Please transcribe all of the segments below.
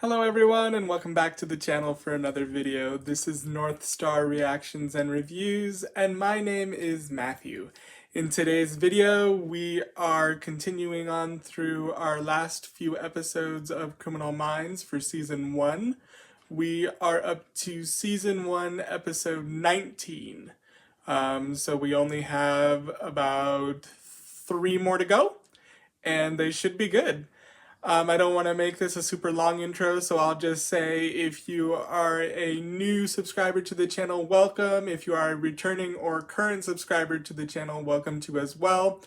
Hello everyone and welcome back to the channel for another video. This is North Star Reactions and Reviews and my name is Matthew. In today's video we are continuing on through our last few episodes of Criminal Minds for Season 1. We are up to Season 1 episode 19. So we only have about 3 more to go and they should be good. I don't want to make this a super long intro, so I'll just say if you are a new subscriber to the channel, welcome. If you are a returning or current subscriber to the channel, welcome to as well.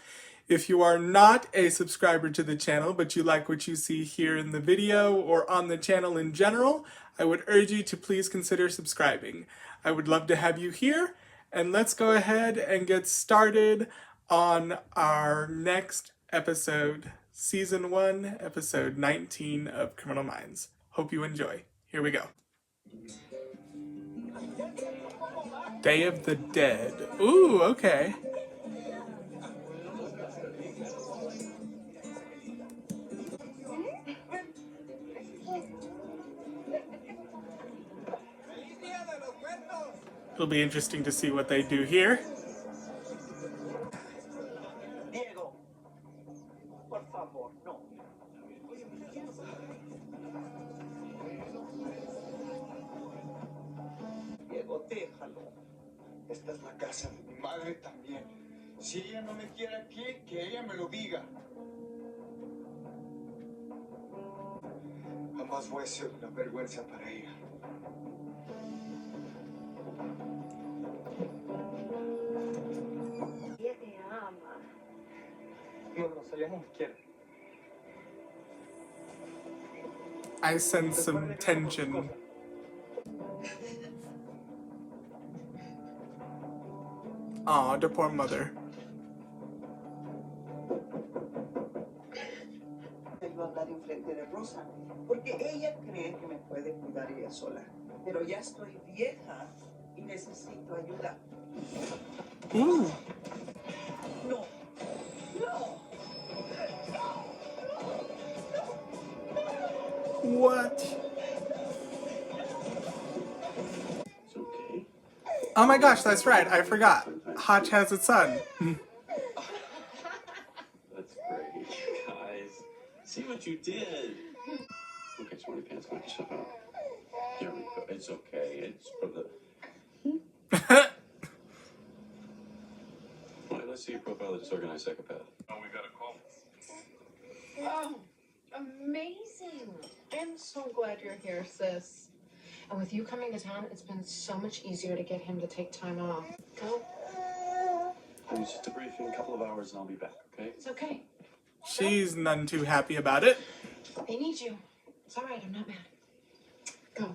If you are not a subscriber to the channel, but you like what you see here in the video or on the channel in general, I would urge you to please consider subscribing. I would love to have you here, and let's go ahead and get started on our next episode. Season 1, Episode 19 of Criminal Minds. Hope you enjoy. Here we go. Day of the Dead. Ooh, okay. It'll be interesting to see what they do here. Déjalo. Esta es la casa de mi madre también. Si ella no me quiere aquí, que ella me lo diga. Jamás voy a ser una vergüenza para ella. Ella te ama. Ella no me quiere. I sense some tension. Aw, the poor mother. Iba a hablar enfrente de Rosa, porque ella cree que me puede cuidar ella sola. Pero ya estoy vieja y necesito ayuda. Ooh. No. No. What? Oh my gosh, that's right, I forgot. Hotch has a son. That's great, guys. See what you did. Okay, smarty pants, knock yourself out. Here we go. It's okay. It's for the. All right, let's see your profile of disorganized psychopath. Oh, we got a call. Oh, amazing. I'm so glad you're here, sis. And with you coming to town, it's been so much easier to get him to take time off. Go. It's just a briefing, a couple of hours, and I'll be back, okay? It's okay. She's none too happy about it. They need you. It's all right. I'm not mad. Go.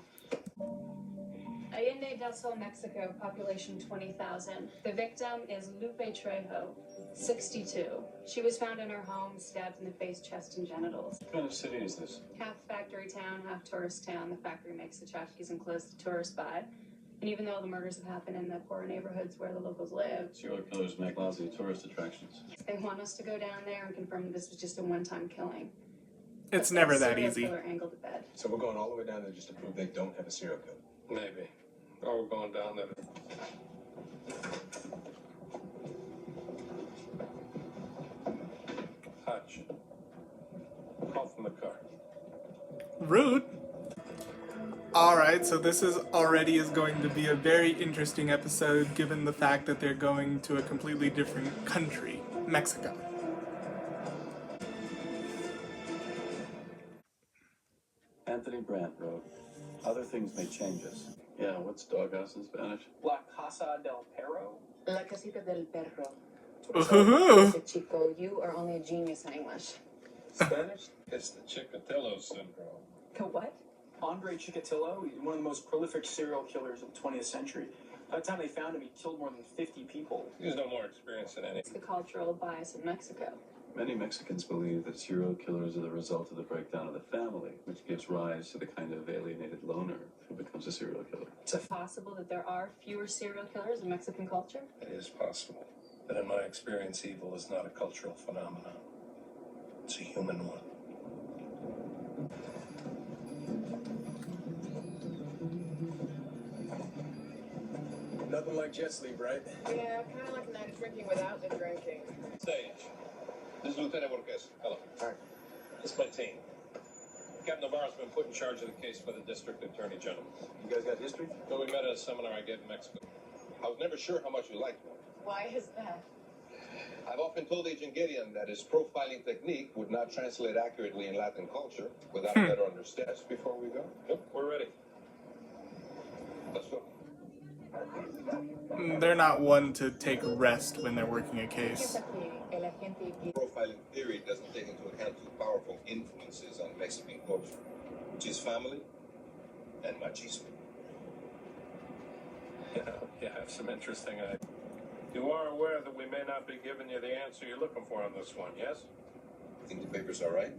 Allende del Sol, Mexico, population 20,000. The victim is Lupe Trejo, 62. She was found in her home, stabbed in the face, chest, and genitals. What kind of city is this? Half factory town, half tourist town. The factory makes the tchotchkes and clothes the tourists buy. And even though the murders have happened in the poorer neighborhoods where the locals live, Serial killers make lousy tourist attractions. they want us to go down there and confirm that this was just a one-time killing. It's never that Serial easy. killer angled to bed. So we're going all the way down there just to prove they don't have a serial killer? Maybe. Or we're going down there. Hutch. Call from the car. Rude. Alright, so this is going to be a very interesting episode given the fact that they're going to a completely different country, Mexico. Anthony Brandt wrote, "Other things may change us." Yeah, what's doghouse in Spanish? La Casa del Perro. La casita del perro. Ooh. Chico, you are only a genius in English. Spanish? It's the Chikatilo syndrome. The what? Andre Chikatilo, one of the most prolific serial killers of the 20th century. By the time they found him, he killed more than 50 people. He's no more experienced than any. It's the cultural bias in Mexico. Many Mexicans believe that serial killers are the result of the breakdown of the family, which gives rise to the kind of alienated loner who becomes a serial killer. Is it possible that there are fewer serial killers in Mexican culture? It is possible. But in my experience, evil is not a cultural phenomenon. It's a human one. Nothing like jet sleep, right? Yeah, kind of like a night of drinking without the drinking. Stage. This is Lieutenant Borges. Hello. All right. This is my team. Captain Navarro's been put in charge of the case by the District Attorney General. You guys got history? No, we met at a seminar I gave in Mexico. I was never sure how much you liked me. Why is that? I've often told Agent Gideon that his profiling technique would not translate accurately in Latin culture without a better understanding. Before we go? Yep, we're ready. Let's go. They're not one to take rest when they're working a case. Profiling theory doesn't take into account two powerful influences on Mexican culture, which is family and machismo. Yeah, I have some interesting ideas. You are aware that we may not be giving you the answer you're looking for on this one, yes? Think the papers are right?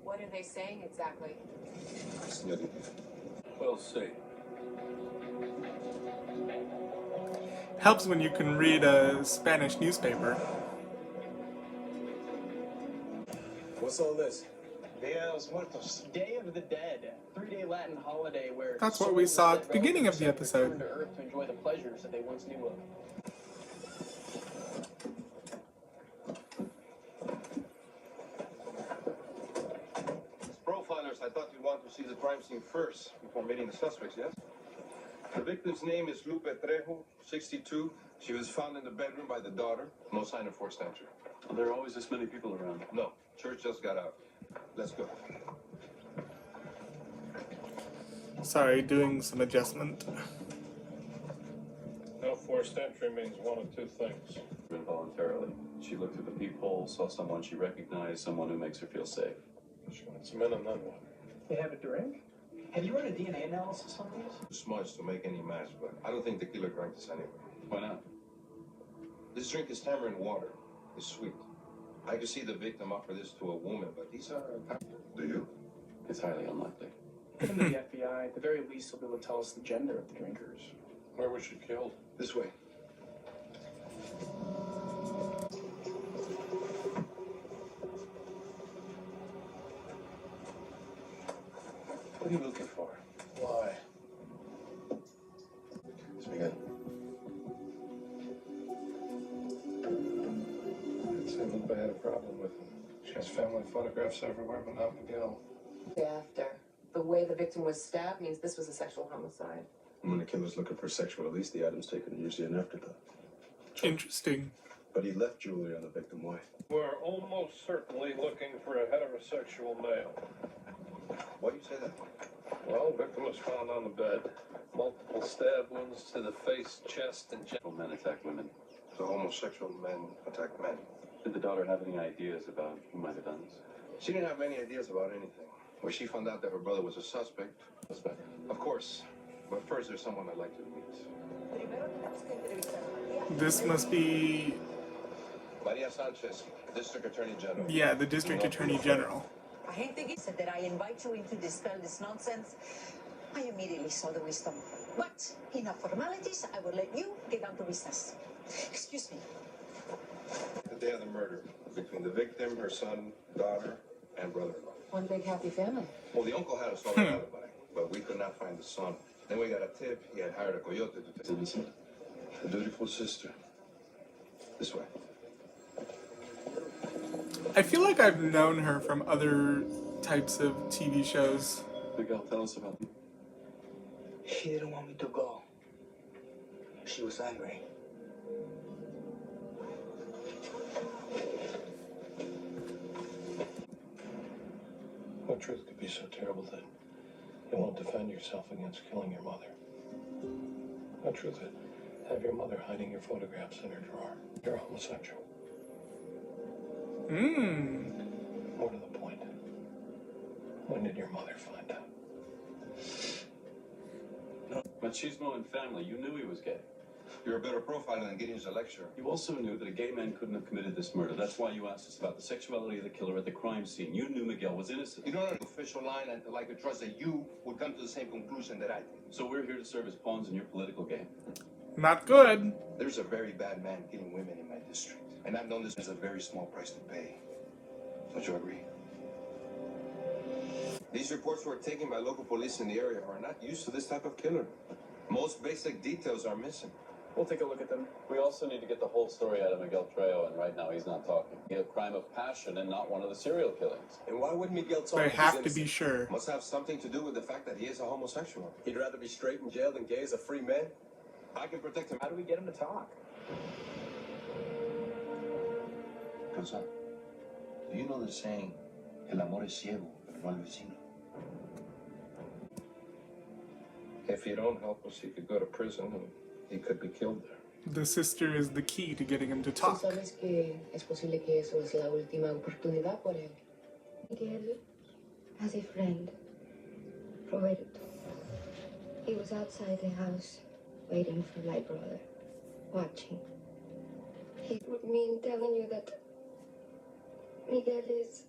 What are they saying exactly? Señorita. We'll see. Helps when you can read a Spanish newspaper. What's all this? Dia de los Muertos. Day of the Dead. 3-day Latin holiday where That's what we souls saw of at the dead beginning of the relatives episode. return to Earth to enjoy the pleasures that they once knew of. As profilers, I thought you'd want to see the crime scene first before meeting the suspects, yes? The victim's name is Lupe Trejo, 62. She was found in the bedroom by the daughter. No sign of forced entry. Well, there are always this many people around. No, church just got out. Let's go. Sorry, doing some adjustment. No forced entry means one of two things. Involuntarily. She looked at the peephole, saw someone she recognized, someone who makes her feel safe. She went some in and then what? They have a drink? Have you run a DNA analysis on these? Too smudge to make any match, but I don't think the killer drank this anyway. Why not? This drink is tamarind water. It's sweet. I could see the victim offer this to a woman, but these are... Do you? It's highly unlikely. Put them to the FBI. At the very least, they'll be able to tell us the gender of the drinkers. Where was she killed? This way. What are you looking for? Why? Let's begin. It seemed like I had a problem with him. She has family photographs everywhere, but not Miguel. After. The way the victim was stabbed means this was a sexual homicide. When the killer's looking for sexual release, the items taken are usually an afterthought. Interesting. But he left jewelry on the victim. Why? We're almost certainly looking for a heterosexual male. Why do you say that? Well, the victim was found on the bed. Multiple stab wounds to the face, chest, and chest. Men attack women. So homosexual men attack men. Did the daughter have any ideas about who might have done this? She didn't have any ideas about anything. When she found out that her brother was a suspect, of course. But first, there's someone I'd like to meet. This must be, Maria Sanchez, District Attorney General. yeah, the District Attorney General. Agente said that I invite you in to dispel this nonsense. I immediately saw the wisdom. But enough formalities, I will let you get down to business. Excuse me. The day of the murder, between the victim, her son, daughter, and brother-in-law. One big happy family. Well, the uncle had a solid alibi, but we could not find the son. Then we got a tip he had hired a coyote to take. Innocent. A dutiful sister. This way. I feel like I've known her from other types of TV shows. Miguel, tell us about them. She didn't want me to go. She was angry. What truth could be so terrible that you won't defend yourself against killing your mother? What truth would have your mother hiding your photographs in her drawer? You're a homosexual. More to the point, when did your mother find out? Machismo and family. You knew he was gay. You're a better profiler than Gideon's a lecturer. You also knew that a gay man couldn't have committed this murder. That's why you asked us about the sexuality of the killer at the crime scene. You knew Miguel was innocent. You don't know the official line until I could trust that you would come to the same conclusion that I did. So we're here to serve as pawns in your political game. Not good. There's a very bad man killing women in my district, and I've known this as a very small price to pay. Don't you agree? These reports were taken by local police in the area are not used to this type of killer. Most basic details are missing. We'll take a look at them. We also need to get the whole story out of Miguel Trejo, and right now he's not talking. A crime of passion and not one of the serial killings. And why would Miguel talk? They have to be sure. Must have something to do with the fact that he is a homosexual. He'd rather be straight in jail than gay as a free man. I can protect him. How do we get him to talk? Rosa, do you know the saying, el amor es ciego, pero no al vecino? If you don't help us, he could go to prison and he could be killed there. The sister is the key to getting him to talk. Sabes que es posible que eso es la última oportunidad por él. Miguel has a friend, Roberto. He was outside the house, waiting for my brother, watching. He would mean telling you that Miguel is...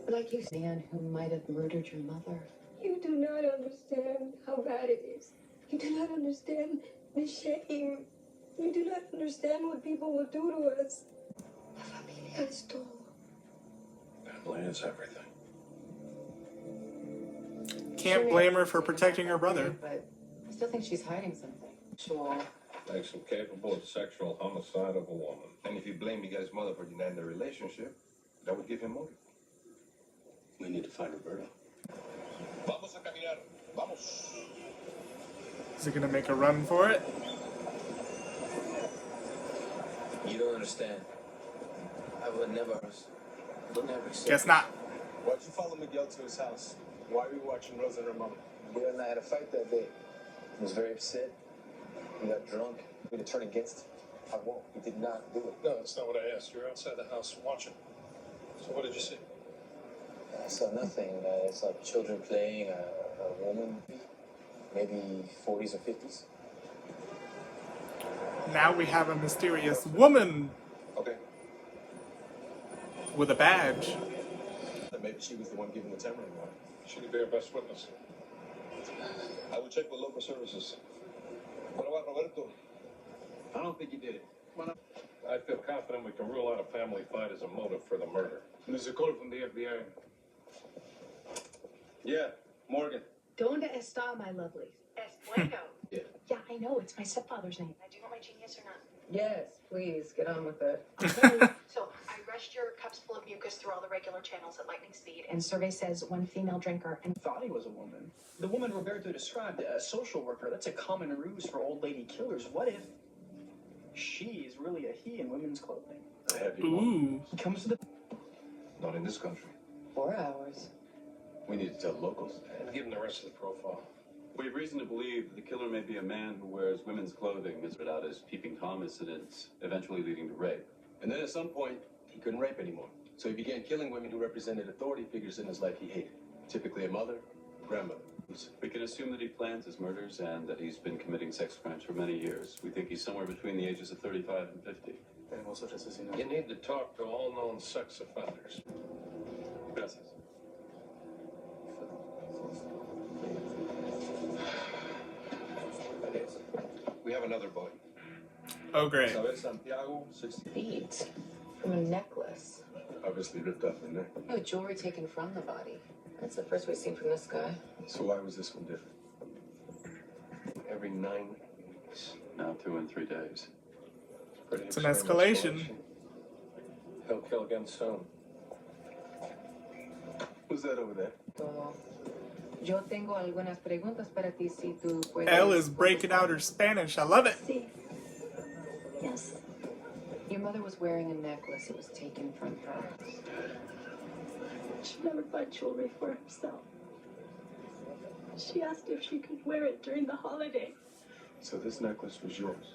Like you, man who might have murdered your mother. You do not understand how bad it is. You do not understand the shame. You do not understand what people will do to us. La familia es todo. Family is everything. Can't blame her for protecting her brother. But I still think she's hiding something. Sure. Makes him capable of sexual homicide of a woman. And if you blame Miguel's mother for denying the relationship, that would give him motive. We need to find Roberto. Vamos a caminar. Vamos. Is he gonna make a run for it? You don't understand. I would never accept. Guess not. Why'd you follow Miguel to his house? Why were you watching Rosa and her mom? Miguel and I had a fight that day. He was very upset. He got drunk. We had to turn against him. I won't. He did not do it. No, that's not what I asked. You're outside the house watching. So what did you see? I saw nothing. It's like children playing, a woman, maybe 40s or 50s. Now we have a mysterious woman Okay. with a badge. Then maybe she was the one giving the tamarind water. She'd be our best witness. I will check with local services. What about Roberto? I don't think he did it. I feel confident we can rule out a family fight as a motive for the murder. There's a call from the FBI. Yeah, Morgan. Donde está, my lovely? Es bueno. Yeah, I know. It's my stepfather's name. Do you want my genius or not? Yes, please, get on with it. So I rushed your cups full of mucus through all the regular channels at lightning speed, and survey says one female drinker and Thought he was a woman. The woman Roberto described, a social worker, that's a common ruse for old lady killers. What if she is really a he in women's clothing? I have you. Ooh. He comes to the... Not in this country. 4 hours. We need to tell locals. And give them the rest of the profile. We have reason to believe that the killer may be a man who wears women's clothing, as read out as peeping Tom incidents, eventually leading to rape. And then at some point, he couldn't rape anymore. So he began killing women who represented authority figures in his life he hated. Typically a mother, grandmother. We can assume that he plans his murders and that he's been committing sex crimes for many years. We think he's somewhere between the ages of 35 and 50. Tenemos otro asesino. You need to talk to all known sex offenders. Gracias. We have another boy. Oh, great. Isabel Santiago, 60. Beads from a necklace. Obviously ripped off the neck. No jewelry taken from the body. That's the first we've seen from this guy. So why was this one different? Every 9 weeks. Now 2 and 3 days. Pretty It's an extreme escalation. He'll kill again soon. Who's that over there? Todo. Yo tengo algunas preguntas para ti si tú puedes. Elle is breaking out her Spanish. I love it. Sí. Yes. Your mother was wearing a necklace. It was taken from her. She never bought jewelry for herself. She asked if she could wear it during the holiday. So this necklace was yours.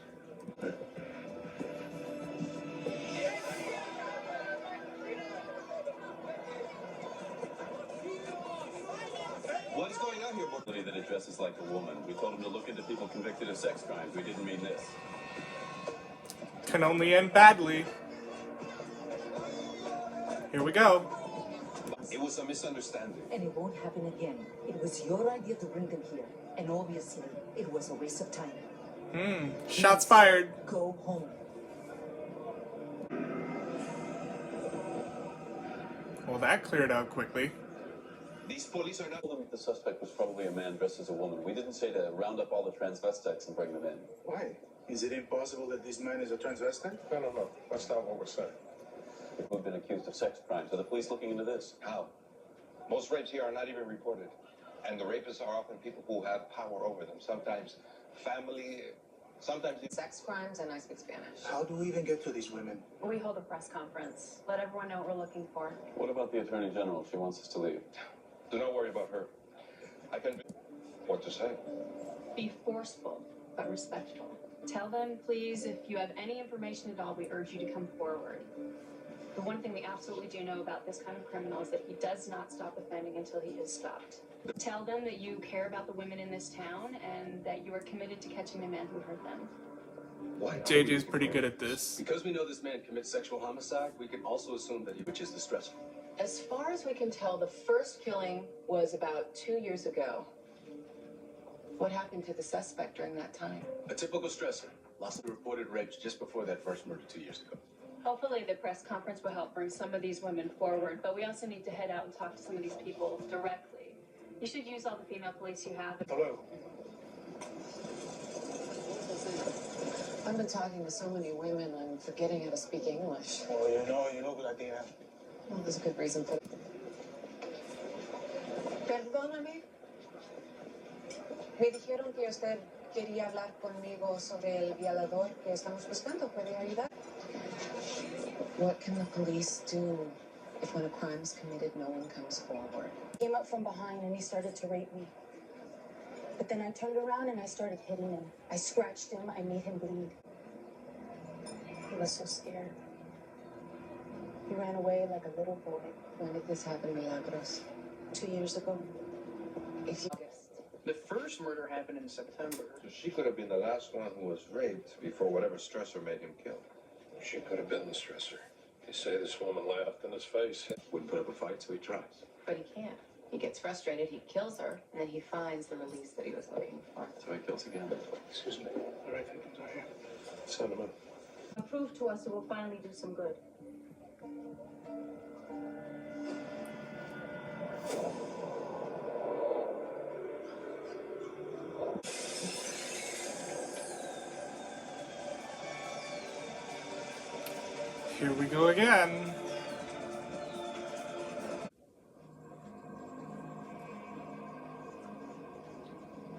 What is going on here, Morgan? That it dresses like a woman. We told him to look into people convicted of sex crimes. We didn't mean this. Can only end badly. Here we go. It was a misunderstanding. And it won't happen again. It was your idea to bring them here. And obviously, it was a waste of time. Shots fired. Go home. Well, that cleared out quickly. These police are not... The suspect was probably a man dressed as a woman. We didn't say to round up all the transvestites and bring them in. Why? Is it impossible that this man is a transvestite? No. That's not what we're saying. We've been accused of sex crimes. Are the police looking into this? How? Most rapes here are not even reported. And the rapists are often people who have power over them. Sometimes family, sometimes... Sex crimes, and I speak Spanish. How do we even get to these women? We hold a press conference. Let everyone know what we're looking for. What about the Attorney General? She wants us to leave. Do not worry about her. I can... What to say? Be forceful, but respectful. Tell them, please, if you have any information at all, we urge you to come forward. The one thing we absolutely do know about this kind of criminal is that he does not stop offending until he is stopped. Tell them that you care about the women in this town and that you are committed to catching the man who hurt them. Why? JJ's pretty good at this. Because we know this man commits sexual homicide, we can also assume that which is the stressor. As far as we can tell, the first killing was about 2 years ago. What happened to the suspect during that time? A typical stressor. Lots of reported rapes just before that first murder 2 years ago. Hopefully the press conference will help bring some of these women forward, but we also need to head out and talk to some of these people directly. You should use all the female police you have. Hello. I've been talking to so many women, I'm forgetting how to speak English. Oh, you know, good idea. Well, there's a good reason for it. Perdóname. Me dijeron que usted quería hablar conmigo sobre el violador que estamos buscando. ¿Puede ayudar? What can the police do if when a crime is committed, no one comes forward? He came up from behind and he started to rape me. But then I turned around and I started hitting him. I scratched him, I made him bleed. He was so scared. He ran away like a little boy. When did this happen, Milagros? 2 years ago. If you... The first murder happened in September. So she could have been the last one who was raped before whatever stressor made him kill. She could have been the stressor. You say this woman laughed in his face. Wouldn't put up a fight, so he tries. But he can't. He gets frustrated, he kills her, and then he finds the release that he was looking for. So he kills again. Excuse me. The right victims are here. Send them in. Prove to us it will finally do some good. Here we go again.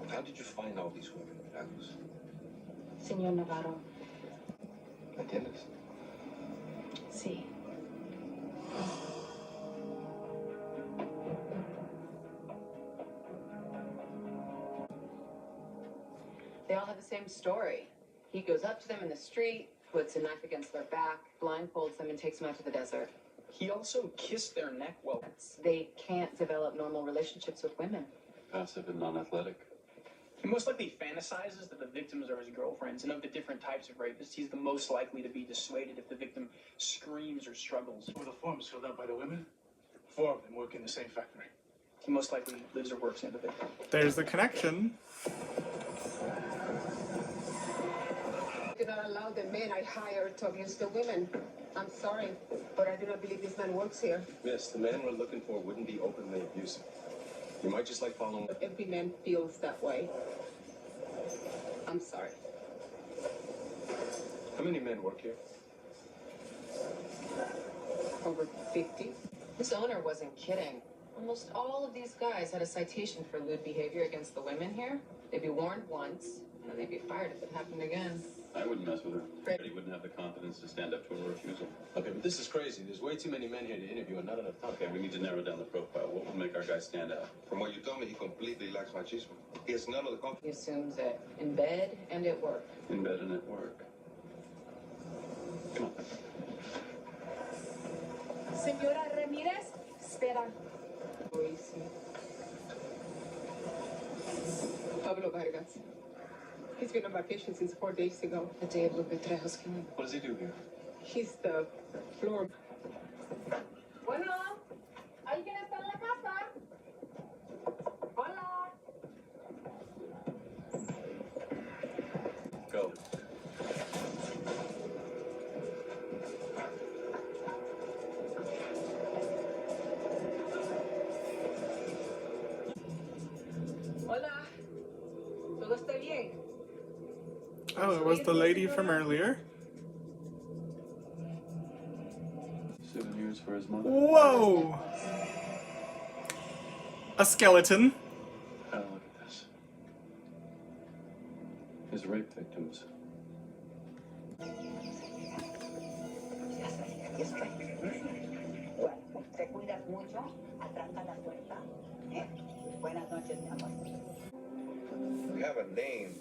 How did you find all these women, Milagros? Señor Navarro. ¿Me entiendes? Sí. They all have the same story. He goes up to them in the street, puts a knife against their back, blindfolds them, and takes them out to the desert. He also kissed their neck while... They can't develop normal relationships with women. Passive and non-athletic. He most likely fantasizes that the victims are his girlfriends, and of the different types of rapists, he's the most likely to be dissuaded if the victim screams or struggles. Were the forms filled out by the women? 4 of them work in the same factory. He most likely lives or works near the victim. There's the connection. I do not allow the men I hire to abuse the women. I'm sorry, but I do not believe this man works here. Miss, the man we're looking for wouldn't be openly abusive. You might just like following... Every man feels that way. I'm sorry. How many men work here? Over 50. This owner wasn't kidding. Almost all of these guys had a citation for lewd behavior against the women here. They'd be warned once, and then they'd be fired if it happened again. I wouldn't mess with her. He wouldn't have the confidence to stand up to a refusal. Okay, but this is crazy. There's way too many men here to interview and not enough time. Okay, we need to narrow down the profile. What would make our guy stand out? From what you told me, he completely lacks machismo. He has none of the confidence. He assumes it in bed and at work. In bed and at work. Come on. Señora Ramírez, espera. Pablo Vargas. He's been on vacation since 4 days ago. The day of Lupe Trejo's killing. What does he do here? He's the floor. Bueno, ¿alguien está en la casa? Hola. Go. Oh, it was the lady from earlier. Souvenirs for his mother. Whoa! A skeleton. Oh, look at this. His rape victims. Te cuidas mucho, atranca la puerta. Buenas noches, mi amor. We have a name.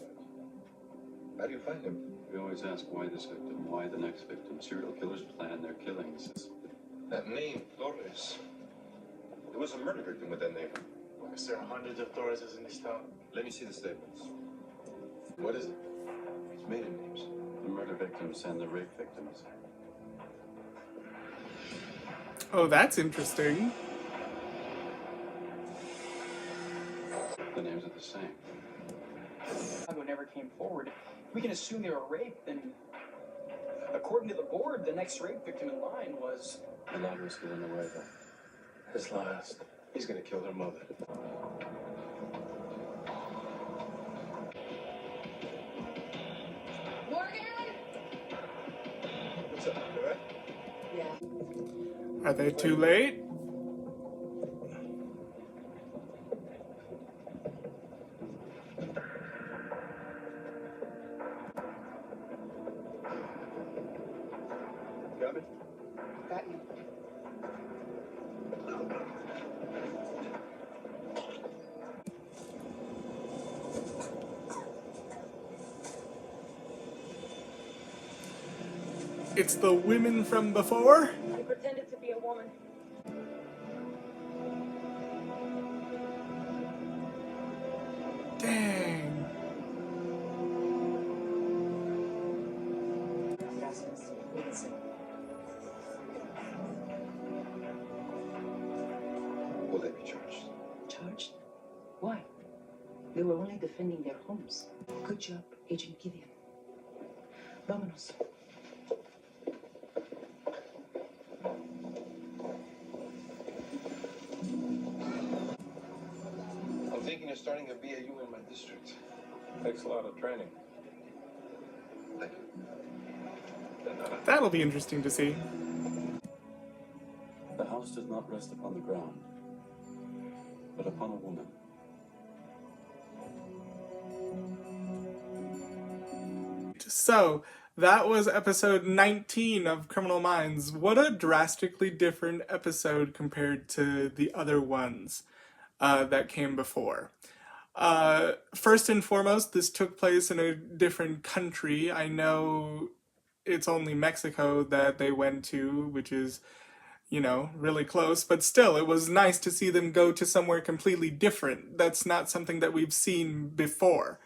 How do you find him? We always ask why this victim, why the next victim. Serial killers plan their killings. That name, Torres. There was a murder victim with that name. Because there are hundreds of Torreses in this town. Let me see the statements. What is it? It's maiden names. The murder victims and the rape victims. Oh, that's interesting. The names are the same. Who never came forward. We can assume they were raped, then according to the board, the next rape victim in line was... The latter is still in the way, though. His last. He's gonna kill her mother. Morgan! What's up, all right? Yeah. Are they too late? Got me? Got you. It's the women from before? I pretended to be a woman. Dang. Gracias. Cuídense. Will they be charged? Charged? Why? They were only defending their homes. Good job, Agent Gideon. Vámonos. I'm thinking of starting a BAU in my district. Takes a lot of training. Thank you. That'll be interesting to see. The house does not rest upon the ground, but upon a woman. So, that was episode 19 of Criminal Minds. What a drastically different episode compared to the other ones that came before. First and foremost, this took place in a different country. I know it's only Mexico that they went to, which is, you know, really close, but still, it was nice to see them go to somewhere completely different. That's not something that we've seen before.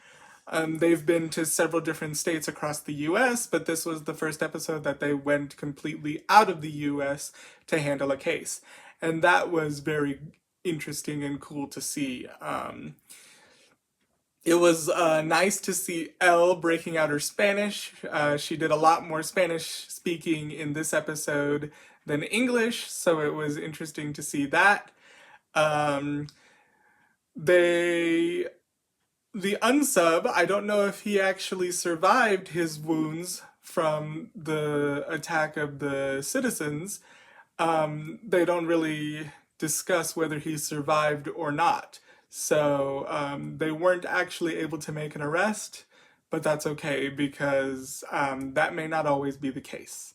They've been to several different states across the US, but this was the first episode that they went completely out of the US to handle a case. And that was very interesting and cool to see. It was nice to see Elle breaking out her Spanish. She did a lot more Spanish speaking in this episode than English, so it was interesting to see that. The unsub, I don't know if he actually survived his wounds from the attack of the citizens. They don't really discuss whether he survived or not. So they weren't actually able to make an arrest, but that's okay because that may not always be the case.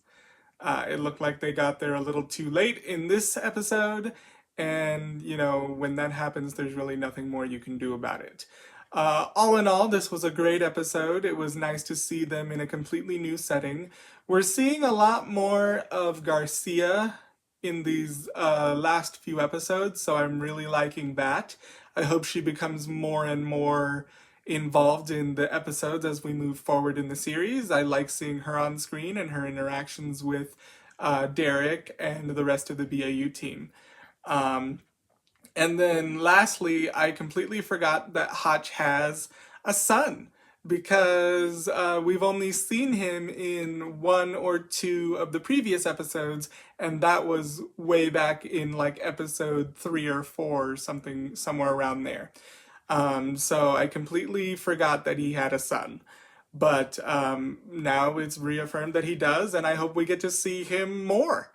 It looked like they got there a little too late in this episode, and, you know, when that happens, there's really nothing more you can do about it. All in all, this was a great episode. It was nice to see them in a completely new setting. We're seeing a lot more of Garcia in these last few episodes, so I'm really liking that. I hope she becomes more and more involved in the episodes as we move forward in the series. I like seeing her on screen and her interactions with Derek and the rest of the BAU team. And then lastly, I completely forgot that Hotch has a son because we've only seen him in 1 or 2 of the previous episodes, and that was way back in like episode 3 or 4 or something, somewhere around there. So I completely forgot that he had a son. But now it's reaffirmed that he does, and I hope we get to see him more.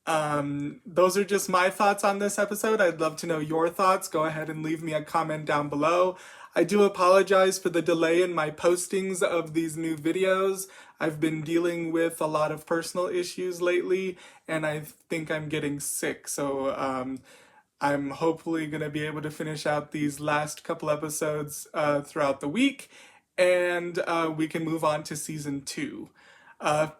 Those are just my thoughts on this episode. I'd love to know your thoughts. Go ahead and leave me a comment down below. I do apologize for the delay in my postings of these new videos. I've been dealing with a lot of personal issues lately, and I think I'm getting sick. So I'm hopefully going to be able to finish out these last couple episodes throughout the week, and we can move on to season 2.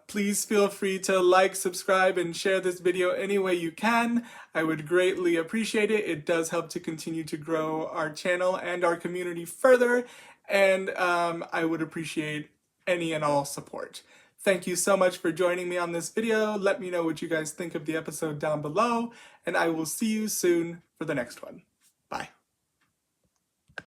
Please feel free to like, subscribe, and share this video any way you can. I would greatly appreciate it. It does help to continue to grow our channel and our community further, and I would appreciate any and all support. Thank you so much for joining me on this video. Let me know what you guys think of the episode down below, and I will see you soon for the next one.